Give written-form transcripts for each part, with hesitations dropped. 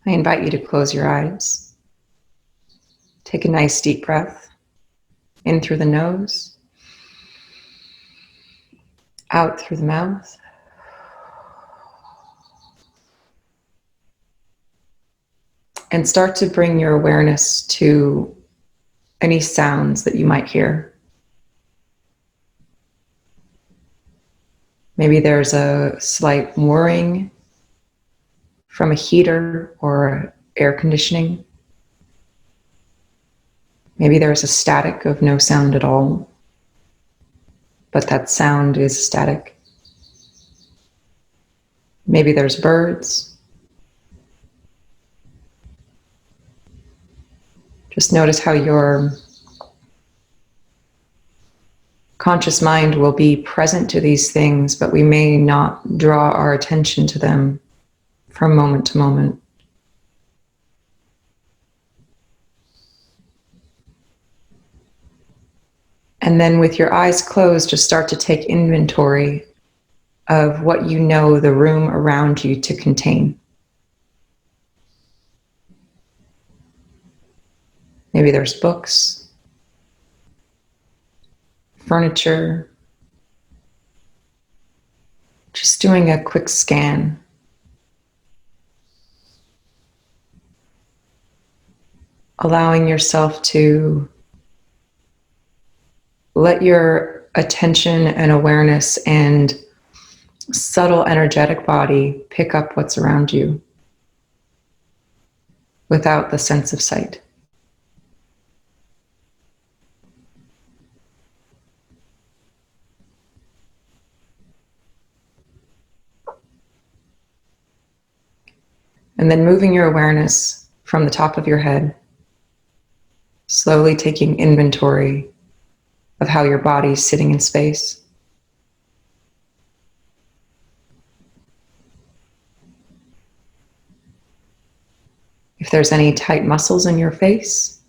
I invite you to close your eyes. Take a nice deep breath in through the nose, out through the mouth. And start to bring your awareness to any sounds that you might hear. Maybe there's a slight whirring from a heater or air conditioning. Maybe there's a static of no sound at all, but that sound is static. Maybe there's birds. Just notice how your conscious mind will be present to these things, but we may not draw our attention to them from moment to moment. And then with your eyes closed, just start to take inventory of what you know the room around you to contain. Maybe there's books, furniture. Just doing a quick scan. Allowing yourself to let your attention and awareness and subtle energetic body pick up what's around you without the sense of sight. And then moving your awareness from the top of your head, slowly taking inventory of how your body's sitting in space. If there's any tight muscles in your face,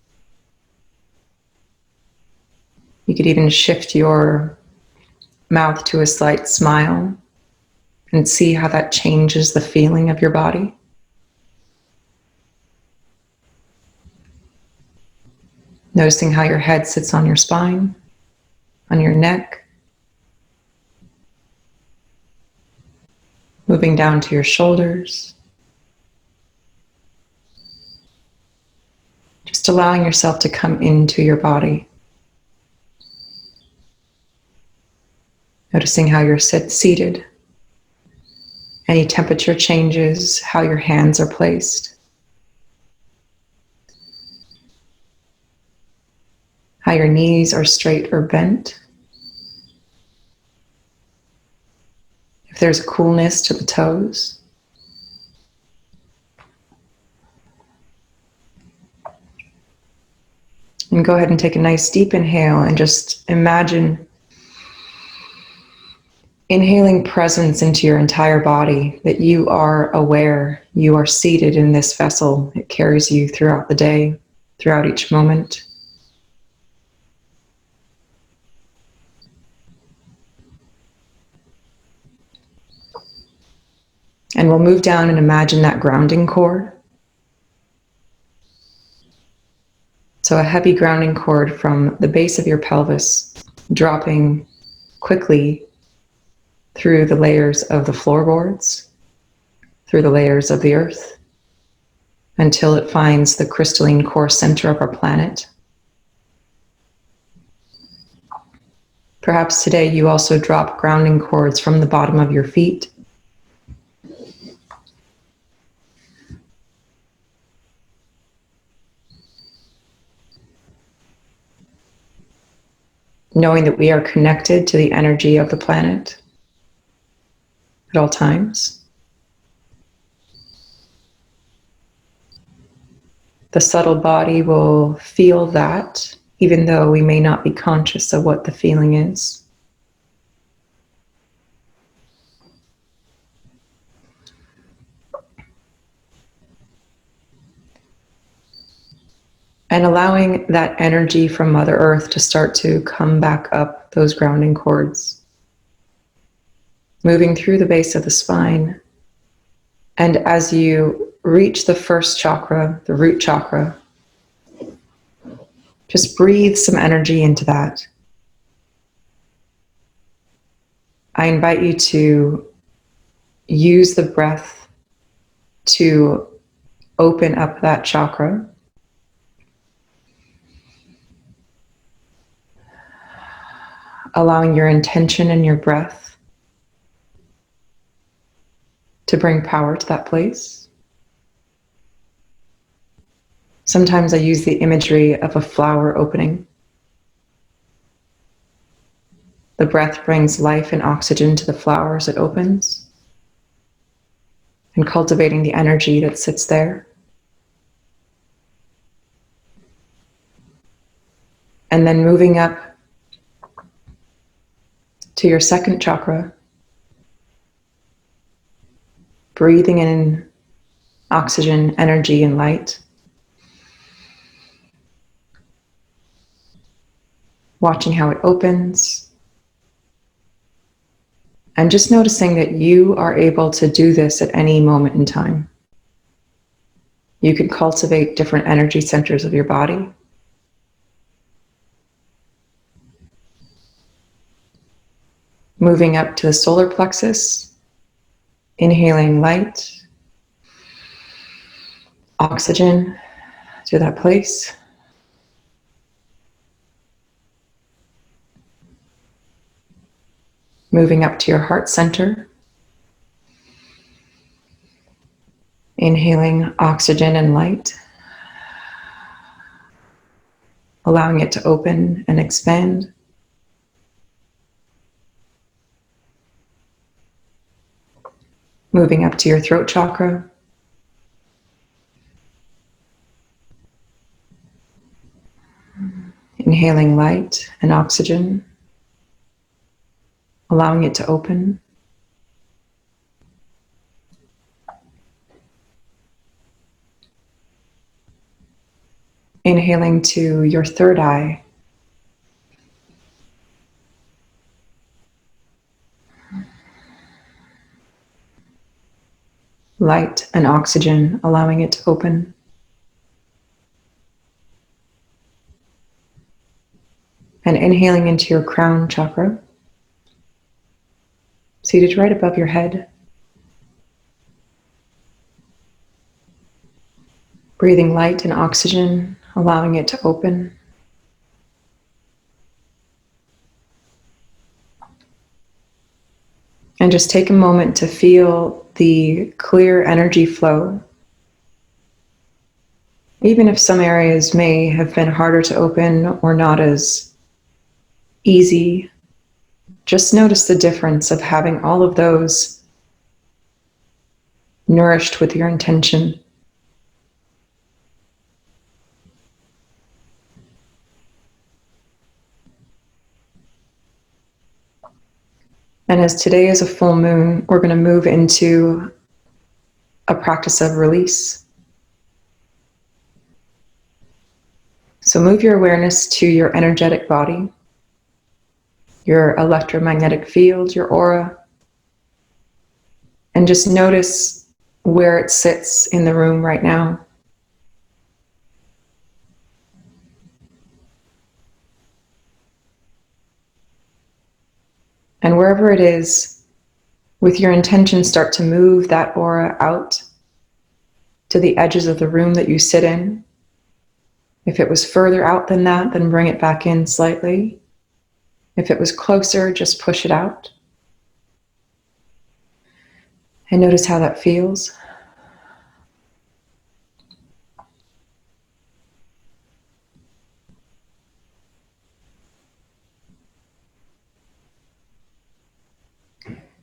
you could even shift your mouth to a slight smile and see how that changes the feeling of your body. Noticing how your head sits on your spine, on your neck, moving down to your shoulders. Just allowing yourself to come into your body. Noticing how you're seated, any temperature changes, how your hands are placed. How your knees are straight or bent. If there's a coolness to the toes. And go ahead and take a nice deep inhale and just imagine inhaling presence into your entire body, that you are aware, you are seated in this vessel. It carries you throughout the day, throughout each moment. And we'll move down and imagine that grounding cord. So a heavy grounding cord from the base of your pelvis, dropping quickly through the layers of the floorboards, through the layers of the earth, until it finds the crystalline core center of our planet. Perhaps today you also drop grounding cords from the bottom of your feet, knowing that we are connected to the energy of the planet at all times. The subtle body will feel that, even though we may not be conscious of what the feeling is. And allowing that energy from Mother Earth to start to come back up those grounding cords. Moving through the base of the spine, And as you reach the first chakra, the root chakra, just breathe some energy into that. I invite you to use the breath to open up that chakra. Allowing your intention and your breath to bring power to that place. Sometimes I use the imagery of a flower opening. The breath brings life and oxygen to the flower as it opens, and cultivating the energy that sits there. And then moving up to your second chakra, breathing in oxygen, energy, and light. Watching how it opens. And just noticing that you are able to do this at any moment in time. You can cultivate different energy centers of your body. Moving up to the solar plexus, inhaling light, oxygen to that place. Moving up to your heart center, inhaling oxygen and light, allowing it to open and expand. Moving up to your throat chakra, inhaling light and oxygen, allowing it to open. Inhaling to your third eye. Light and oxygen, allowing it to open. And inhaling into your crown chakra, seated right above your head. Breathing light and oxygen, allowing it to open. And just take a moment to feel the clear energy flow. Even if some areas may have been harder to open or not as easy, just notice the difference of having all of those nourished with your intention. And as today is a full moon, we're going to move into a practice of release. So move your awareness to your energetic body, your electromagnetic field, your aura, and just notice where it sits in the room right now. And wherever it is, with your intention, start to move that aura out to the edges of the room that you sit in. If it was further out than that, then bring it back in slightly. If it was closer, just push it out. And notice how that feels.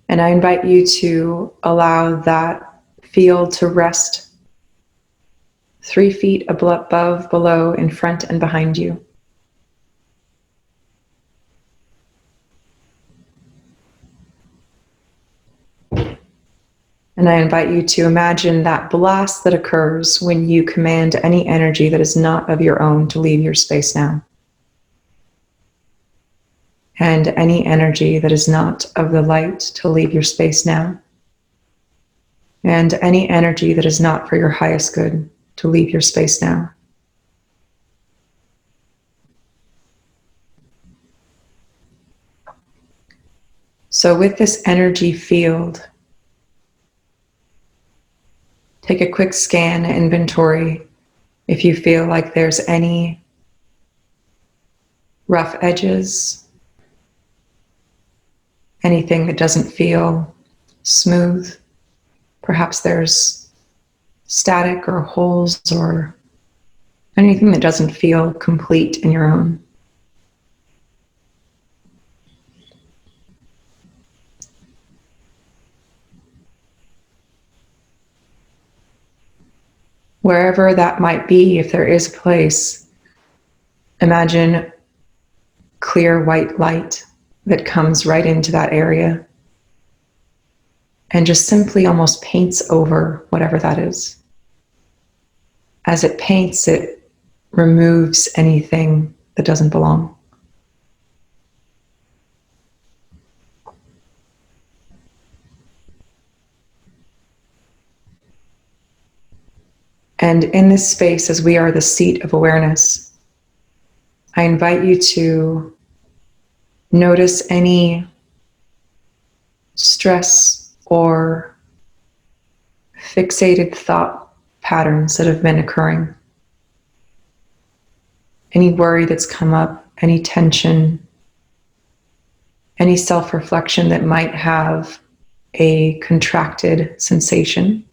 And I invite you to allow that field to rest 3 feet above, below, in front, and behind you. And I invite you to imagine that blast that occurs when you command any energy that is not of your own to leave your space now. And any energy that is not of the light to leave your space now. and any energy that is not for your highest good to leave your space now. So with this energy field, take a quick scan, inventory, if you feel like there's any rough edges, anything that doesn't feel smooth. Perhaps there's static or holes or anything that doesn't feel complete in your own. Wherever that might be, if there is a place, imagine clear white light that comes right into that area and just simply almost paints over whatever that is. As it paints, it removes anything that doesn't belong. And in this space, as we are the seat of awareness, I invite you to notice any stress or fixated thought patterns that have been occurring. Any worry that's come up, any tension, any self-reflection that might have a contracted sensation.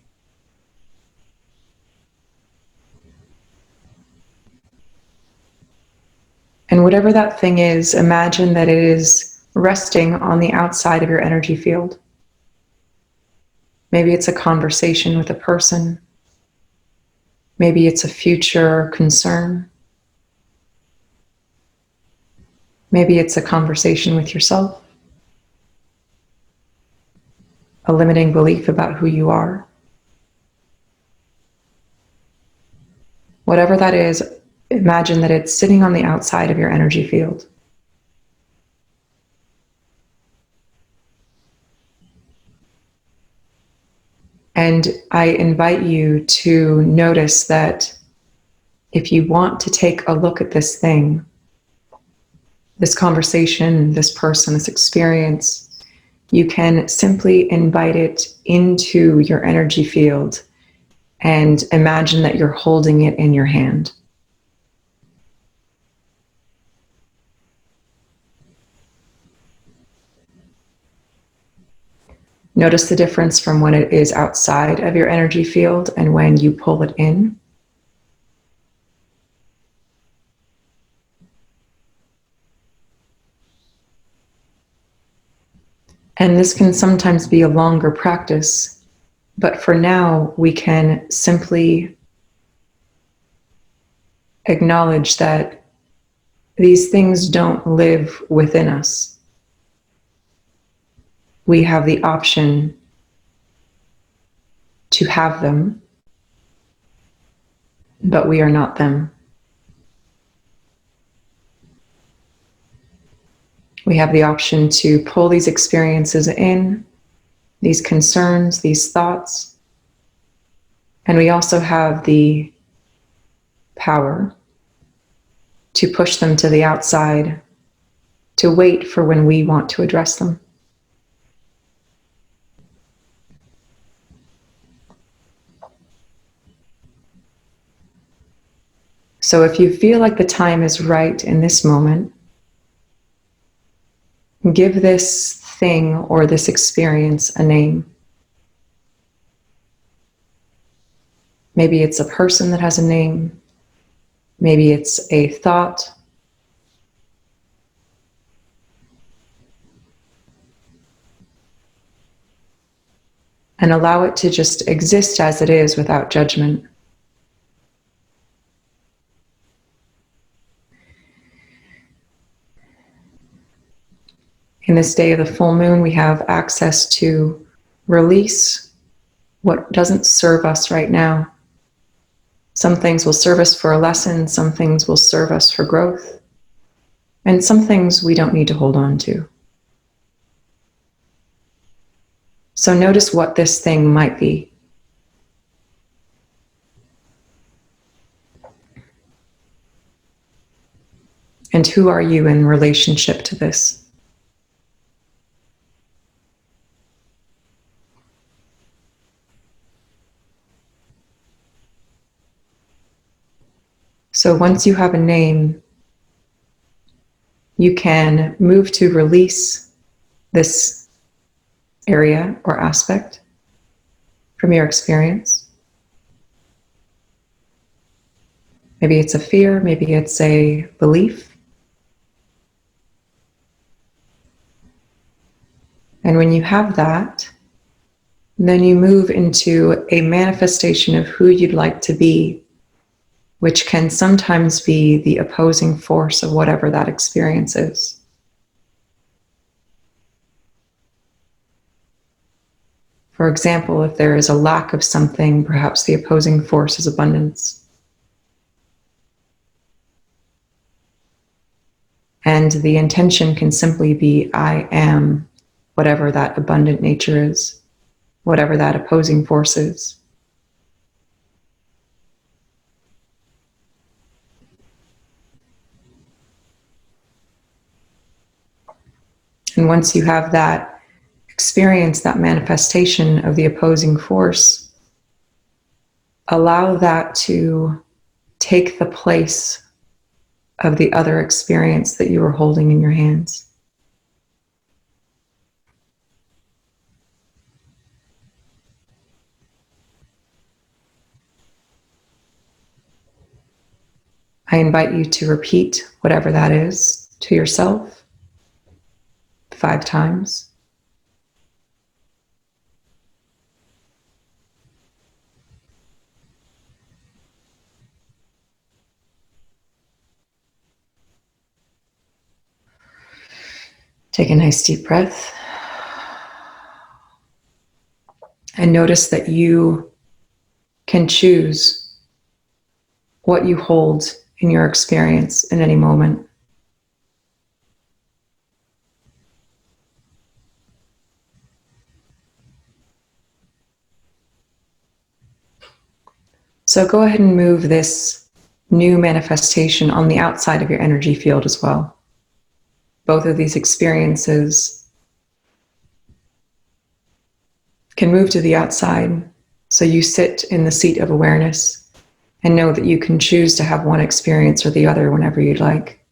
And whatever that thing is, imagine that it is resting on the outside of your energy field. Maybe it's a conversation with a person. Maybe it's a future concern. Maybe it's a conversation with yourself. A limiting belief about who you are. Whatever that is, imagine that it's sitting on the outside of your energy field. And I invite you to notice that if you want to take a look at this thing, this conversation, this person, this experience, you can simply invite it into your energy field and imagine that you're holding it in your hand. Notice the difference from when it is outside of your energy field and when you pull it in. And this can sometimes be a longer practice, but for now we can simply acknowledge that these things don't live within us. We have the option to have them, but we are not them. We have the option to pull these experiences in, these concerns, these thoughts, and we also have the power to push them to the outside, to wait for when we want to address them. So if you feel like the time is right in this moment, give this thing or this experience a name. Maybe it's a person that has a name. Maybe it's a thought. And allow it to just exist as it is without judgment. In this day of the full moon, we have access to release what doesn't serve us right now. Some things will serve us for a lesson, some things will serve us for growth, and some things we don't need to hold on to. So notice what this thing might be. And who are you in relationship to this? So once you have a name, you can move to release this area or aspect from your experience. Maybe it's a fear, maybe it's a belief. And when you have that, then you move into a manifestation of who you'd like to be, which can sometimes be the opposing force of whatever that experience is. For example, if there is a lack of something, perhaps the opposing force is abundance. And the intention can simply be, I am whatever that abundant nature is, whatever that opposing force is. And once you have that experience, that manifestation of the opposing force, allow that to take the place of the other experience that you were holding in your hands. I invite you to repeat whatever that is to yourself 5 times. Take a nice deep breath. And notice that you can choose what you hold in your experience in any moment. So go ahead and move this new manifestation on the outside of your energy field as well. Both of these experiences can move to the outside, so you sit in the seat of awareness and know that you can choose to have one experience or the other whenever you'd like.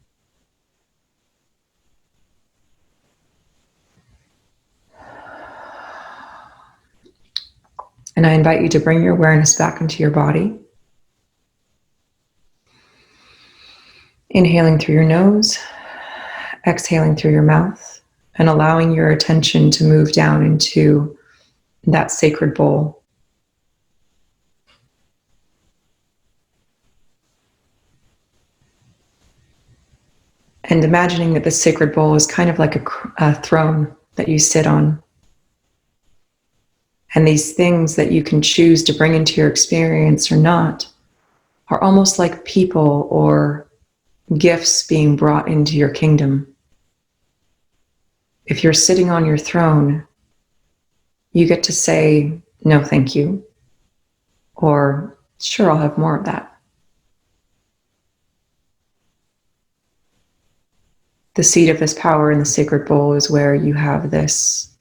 And I invite you to bring your awareness back into your body. Inhaling through your nose, exhaling through your mouth, and allowing your attention to move down into that sacred bowl. And imagining that the sacred bowl is kind of like a throne that you sit on. And these things that you can choose to bring into your experience or not are almost like people or gifts being brought into your kingdom. If you're sitting on your throne, you get to say, no, thank you. Or, sure, I'll have more of that. The seat of this power in the sacred bowl is where you have this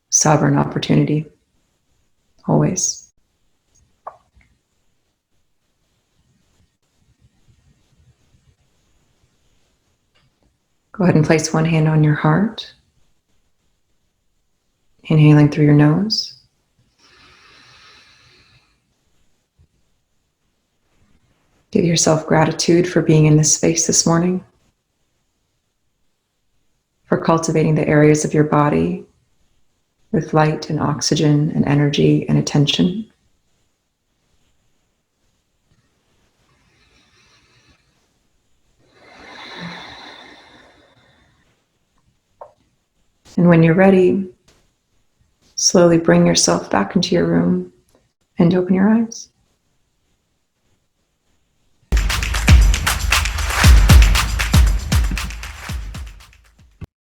sovereign opportunity, always. Go ahead and place one hand on your heart, inhaling through your nose. Give yourself gratitude for being in this space this morning, for cultivating the areas of your body with light and oxygen and energy and attention. And when you're ready, slowly bring yourself back into your room and open your eyes.